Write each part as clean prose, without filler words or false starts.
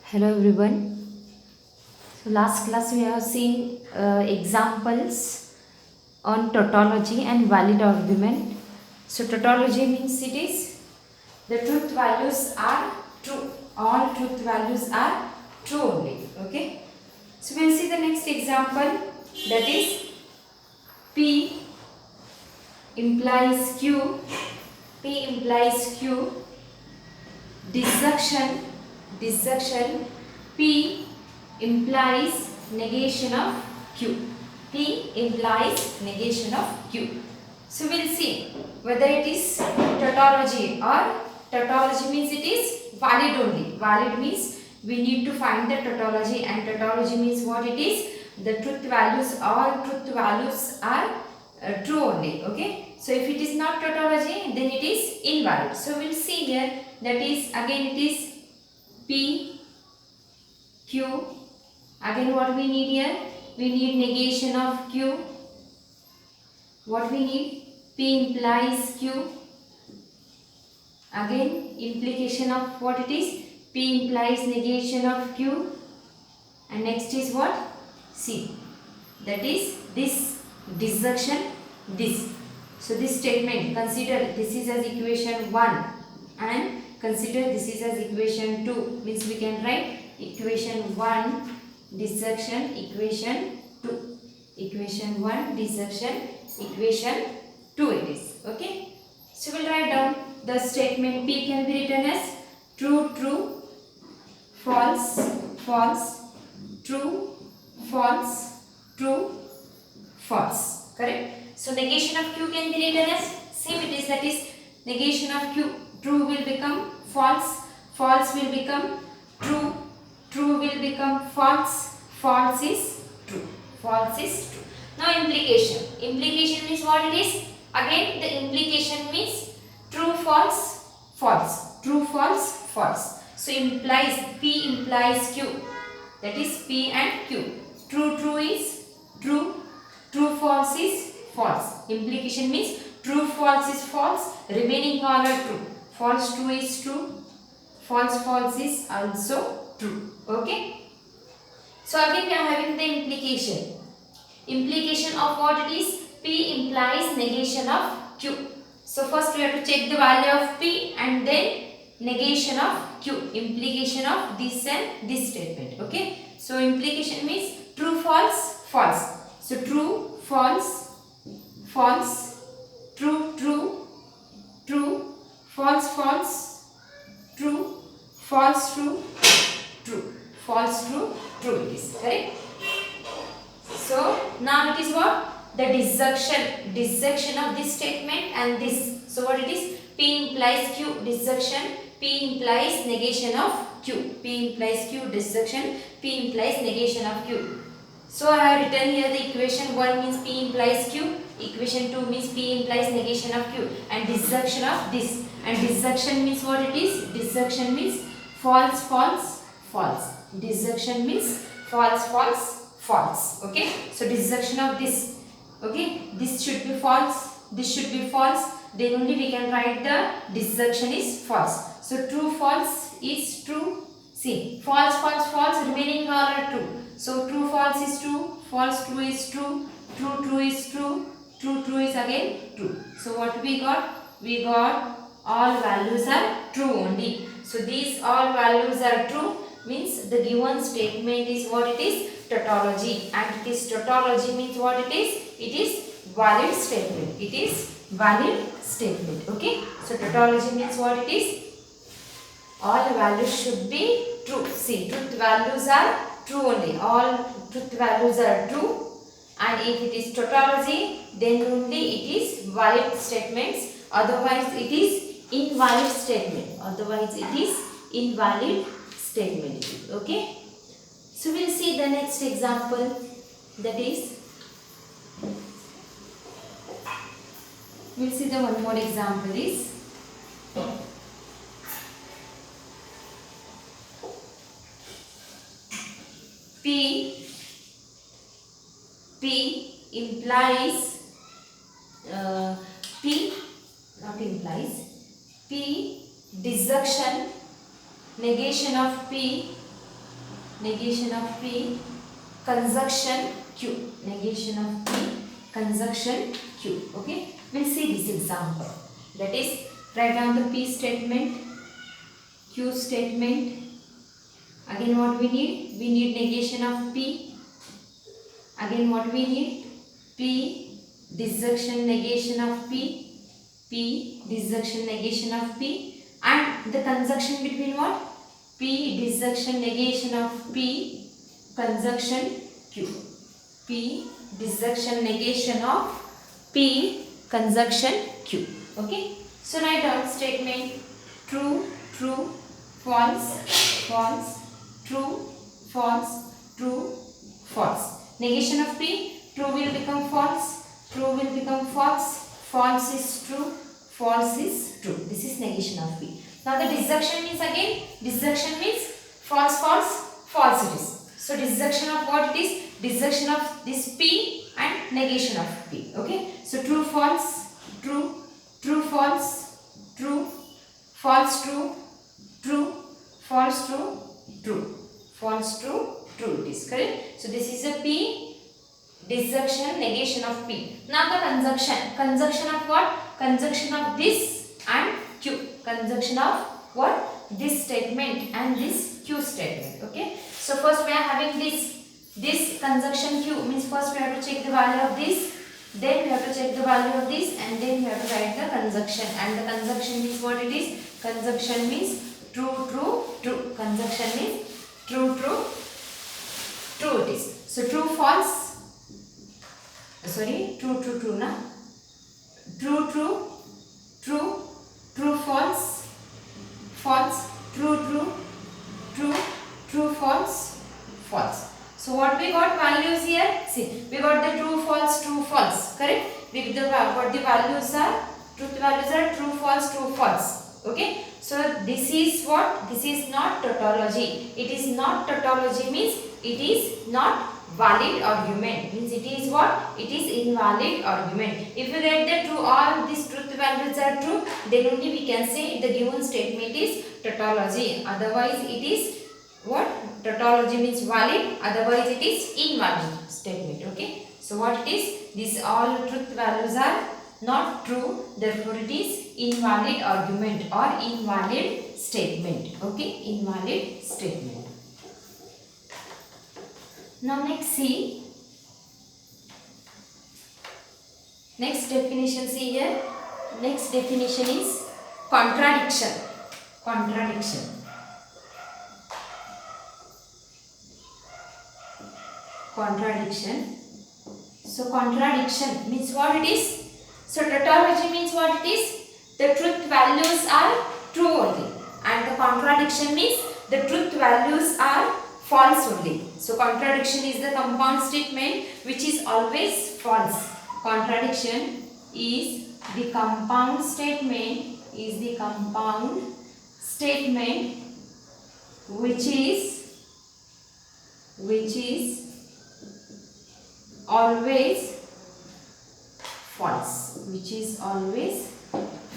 Hello everyone. So last class we have seen examples on tautology and valid argument. So tautology means it is the truth values are true. All truth values are true only. Okay. So we'll see the next example, that is P implies Q. P implies Q. Disjunction P implies negation of Q. P implies negation of Q. So we'll see whether it is tautology, or tautology means it is valid only. Valid means we need to find the tautology, and tautology means what it is, the truth values, all truth values are true only. Okay, so if it is not tautology, then it is invalid. So we'll see here, that is again it is P Q. Again what we need here, we need negation of Q. What we need, P implies Q. Again implication of what it is, P implies negation of Q. And next is what, C, that is this disjunction this. So this statement, consider this is as equation 1 and consider this is as equation 2, means we can write equation 1 disjunction equation 2. Equation 1 disjunction equation 2 it is. Okay. So we'll write down the statement. P can be written as true, true, false, false, true, false, true, false. Correct. So negation of Q can be written as same it is, that is negation of Q. True will become false, false will become true, true will become false, false is true, false is true. Now implication. Implication means what it is? Again the implication means true, false, false, true, false, false. So implies, P implies Q, that is P and Q. True, true is true, true, false is false. Implication means true, false is false, remaining all are true. False, true is true, false, false is also true. Okay. So again we are having the implication. Implication of what it is? P implies negation of Q. So first we have to check the value of P and then negation of Q. Implication of this and this statement. Okay. So implication means true, false, false. So true, false, false, true, true, true, false, false, true, false, true, true, false, true, true it is. Correct. So now it is what? The disjunction of this statement and this. So what it is? P implies Q, disjunction. P implies negation of Q. P implies Q, disjunction. P implies negation of Q. So I have written here the equation 1 means P implies Q. Equation 2 means P implies negation of Q. And disjunction of this. And disjunction means what it is? Disjunction means false, false, false. Disjunction means false, false, false. Okay. So disjunction of this. Okay. This should be false. This should be false. Then only we can write the disjunction is false. So true, false is true. See, false, false, false, remaining all are true. So true, false is true, false, true is true, true, true is true, true, true is again true. So what we got? We got all values are true only. So these all values are true means the given statement is what it is? Tautology. And it is tautology means what it is? It is valid statement. It is valid statement. Okay. So tautology means what it is? All values should be true. See, truth values are true only. All truth values are true. And if it is tautology, then only it is valid statements. Otherwise, it is invalid statement. Otherwise, it is invalid statement. Okay. So we'll see the next example. That is, we'll see the one more example is P implies P not implies P disjunction negation of P negation of P, conjunction Q, negation of P, conjunction Q. Okay, we'll see this example. That is, write down the P statement, Q statement. Again, what we need? We need negation of P. Again, what we need? P, disjunction negation of P, P, disjunction negation of P, and the conjunction between what? P, disjunction negation of P, conjunction Q. P, disjunction negation of P, conjunction Q. Okay. So write down statement: true, true, false, false, true, false, true, false. Negation of P: true will become false, true will become false, false is true, false is true. This is negation of P. Now the disjunction means, again, disjunction means false, false, false it is. So disjunction of what it is? Disjunction of this P and negation of P. Okay. So true, false, true, true, false, true, false, true, true, false, true, true, false, true, true. It is correct. So this is a P, disjunction, negation of P. Now the conjunction. Conjunction of what? Conjunction of this and Q. Conjunction of what? This statement and this Q statement. Okay. So first we are having this conjunction Q, means first we have to check the value of this, then we have to check the value of this, and then we have to write the conjunction. And the conjunction means what it is? Conjunction means true, true, true. Conjunction means true, true, true it is. So true, false, sorry, true, true, true, na? True, true, true, true, false, false, true, true, true, true, false, false. So what we got values here? See, we got the true, false, correct? With the what the values are? Truth values are true, false. Okay. So this is what? This is not tautology. It is not tautology means it is not valid argument. Means it is what? It is invalid argument. If you get the true, all these truth values are true, then only we can say the given statement is tautology. Otherwise it is what? Tautology means valid, otherwise it is invalid statement. Okay. So what it is? These all truth values are not true, therefore it is invalid argument or invalid statement. Okay. Invalid statement. Now next see. Next definition, see here. Next definition is contradiction. Contradiction. Contradiction. So contradiction means what it is? So tautology means what it is? The truth values are true only, and the contradiction means the truth values are false only. So contradiction is the compound statement which is always false. Contradiction is the compound statement, which is always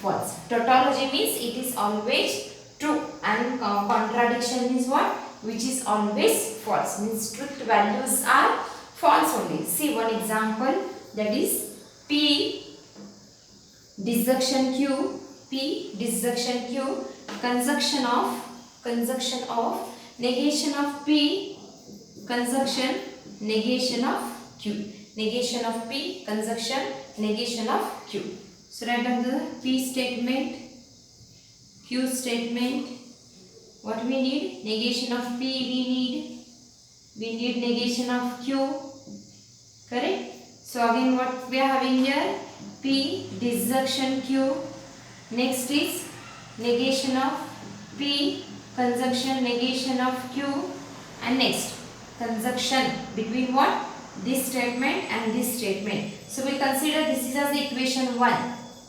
false, Tautology means it is always true, and contradiction means what? Which is always false, means truth values are false only. See one example, that is P disjunction Q, conjunction of negation of P, conjunction negation of Q. Negation of P, conjunction, negation of Q. So write down the P statement, Q statement. What we need? Negation of P we need negation of Q. Correct? So again what we are having here? P disjunction Q. Next is negation of P, conjunction negation of Q. And next conjunction between what? This statement and this statement. So we consider this is as the equation 1,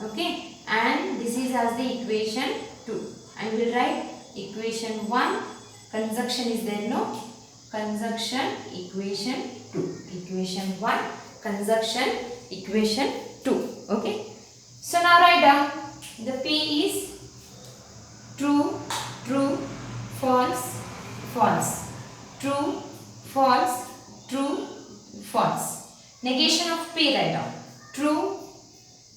okay, and this is as the equation 2, and we will write equation 1, conjunction is there, no? Conjunction equation 2, equation 1, conjunction equation 2, okay. So now write down the P is true, false, true, false, true, false. Negation of P, write down. True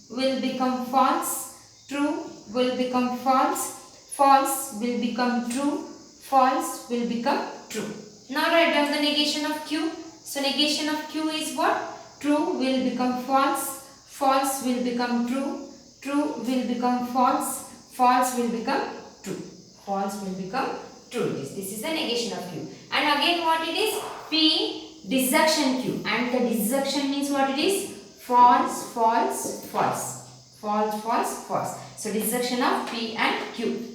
will become false, true will become false, false will become true, false will become true. Now write down the negation of Q. So negation of Q is what? True will become false, false will become true, true will become false, false will become true. False will become true. This is the negation of Q. And again what it is? P disjunction Q. And the disjunction means what it is? False, false, false. False, false, false. So disjunction of P and Q.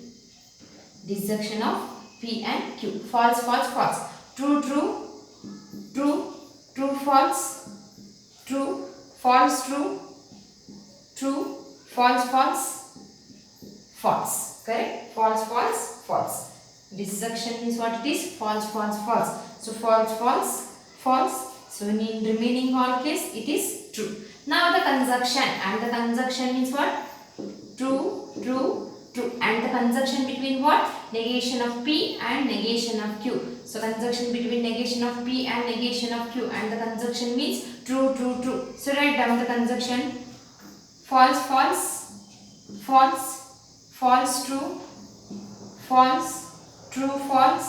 Disjunction of P and Q. False, false, false. True, true, true, true, false, true, false, true, true, false, false, false. Correct? False, false, false. Disjunction means what it is? False, false, false. So false, false, false. So in remaining all case it is true. Now the conjunction, and the conjunction means what? True, true, true. And the conjunction between what? Negation of P and negation of Q. So conjunction between negation of P and negation of Q, and the conjunction means true, true, true. So write down the conjunction. False, false, false, false, true, false, true, false,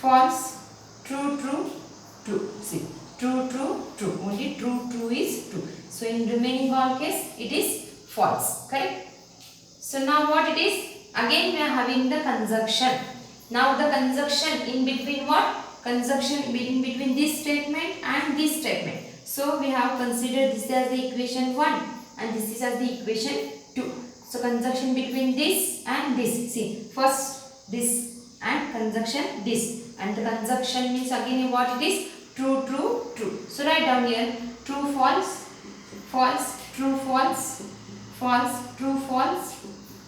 false, true, true, true. See, true, true, true. Only true, true is true. So in remaining all case it is false. Correct? So now what it is? Again we are having the conjunction. Now the conjunction in between what? Conjunction in between this statement and this statement. So we have considered this as the equation 1 and this is as the equation 2. So conjunction between this and this. See, first this and conjunction this. And the conjunction means again what it is? True, true, true. So write down here true, false, false, true, false, false, true, false,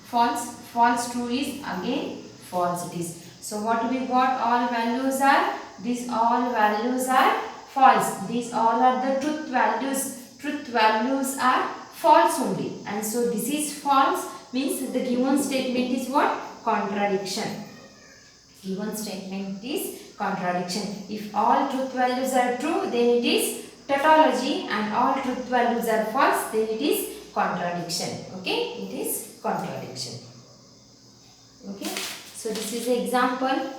false, false, true is again false it is. So what we got? All values are, these all values are false. These all are the truth values. Truth values are false only. And so this is false means the given statement is what? Contradiction. Given statement is contradiction. If all truth values are true, then it is tautology, and all truth values are false, then it is contradiction. Okay, it is contradiction. Okay, so this is the example.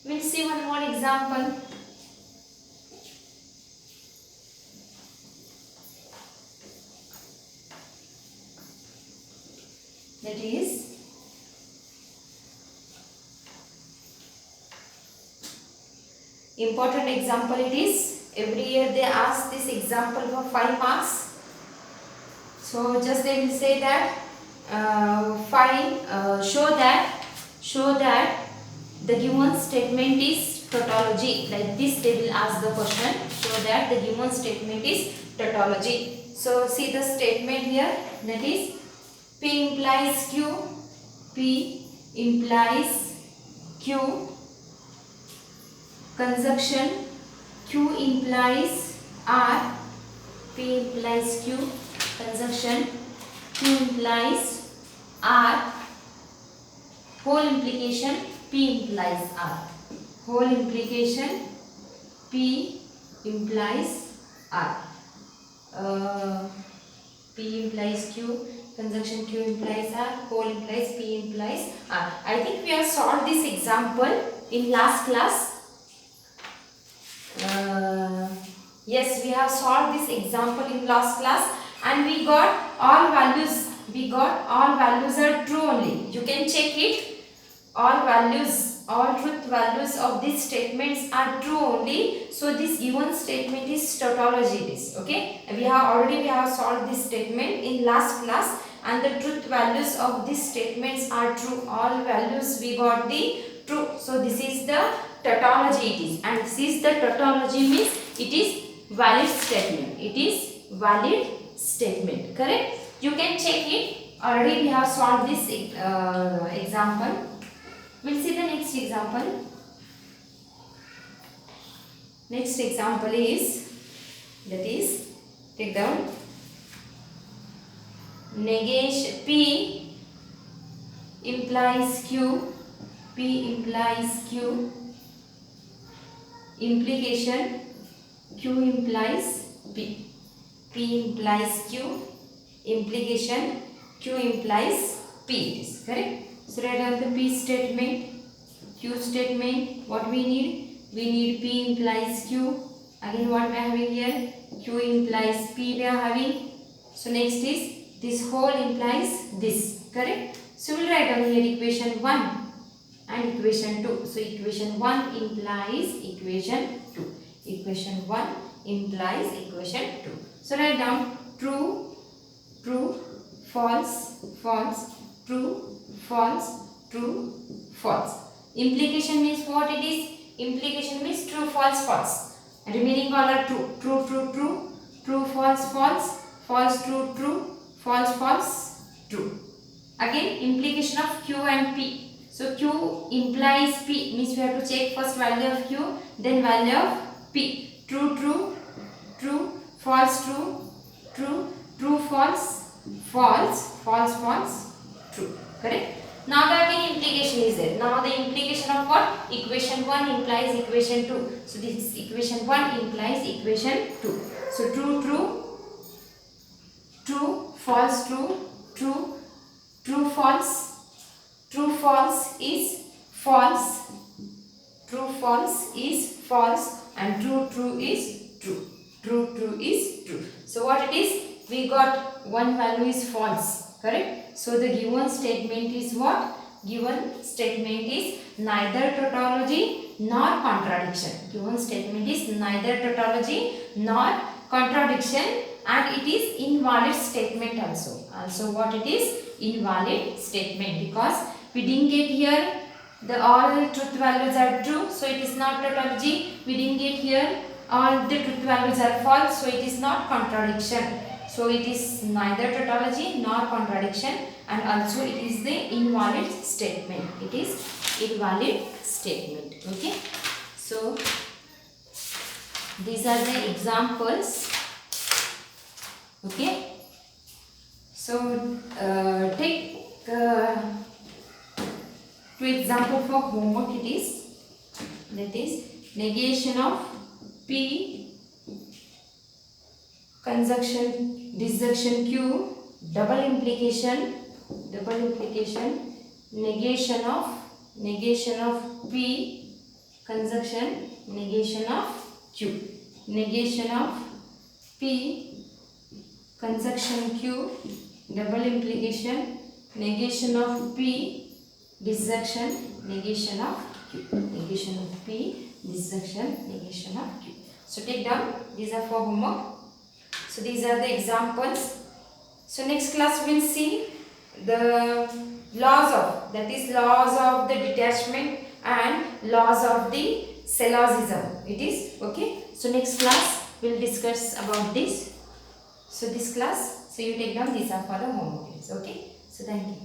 We'll see one more example. That is important example it is. Every year they ask this example for 5 marks. So just they will say that show that the given statement is tautology. Like this they will ask the question. Show that the given statement is tautology. So see the statement here, that is P implies Q, P implies Q, conjunction Q implies R, P implies Q, conjunction Q implies R, whole implication P implies R, whole implication P implies R, P implies Q, conjunction Q implies R, whole implies P implies R. I think we have solved this example in last class. Yes, we have solved this example in last class and we got all values. We got all values are true only. You can check it. All values, all truth values of these statements are true only. So this given statement is tautology. This okay. We have solved this statement in last class, and the truth values of these statements are true. All values we got the true. So this is the tautology it is, and this is the tautology means it is valid statement. It is valid statement. Correct? You can check it. Already we have solved this example. We'll see the next example. Next example is, that is, take down, negation P implies Q, P implies Q, implication Q implies P. P implies Q. Implication Q implies P. It is correct. So write down the P statement. Q statement. What we need? We need P implies Q. Again, what we are having here? Q implies P we are having. So next is this whole implies this. Correct. So we will write down here equation 1 and equation 2. So equation 1 implies equation 2. Equation 1 implies equation 2. So write down true, true, false, false, true, false, true, false. Implication means what it is? Implication means true, false, false. Remaining all are true. True, true, true, true, false, false, false, true, true, false, false, true. Again, implication of Q and P. So Q implies P means we have to check first value of Q, then value of P. True, true, true, false, true, true, true, false, false, false, false, true. Correct? Now the again implication is there. Now the implication of what? Equation 1 implies equation 2. So this equation 1 implies equation 2. So true, true, true, false, true, true, true, false. True false is false, true false is false, and true true is true, true true is true. So what it is? We got one value is false, correct? So the given statement is what? Given statement is neither tautology nor contradiction. Given statement is neither tautology nor contradiction, and it is invalid statement also. Also what it is? Invalid statement, because we didn't get here the all truth values are true, so it is not tautology. We didn't get here all the truth values are false, so it is not contradiction. So it is neither tautology nor contradiction, and also it is the invalid statement. It is invalid statement. Okay. So these are the examples. Okay. So take two example for homework. It is, that is negation of P, conjunction disjunction Q, double implication, negation of P, conjunction negation of Q, negation of P, conjunction Q, double implication, negation of P, disjunction negation of Q, negation of P, disjunction negation of Q. So take down, these are for homework. So these are the examples. So next class we will see the laws of, that is laws of the detachment and laws of the syllogism. It is okay. So next class we will discuss about this. So this class, so you take down, these are for the homework. Okay. So thank you.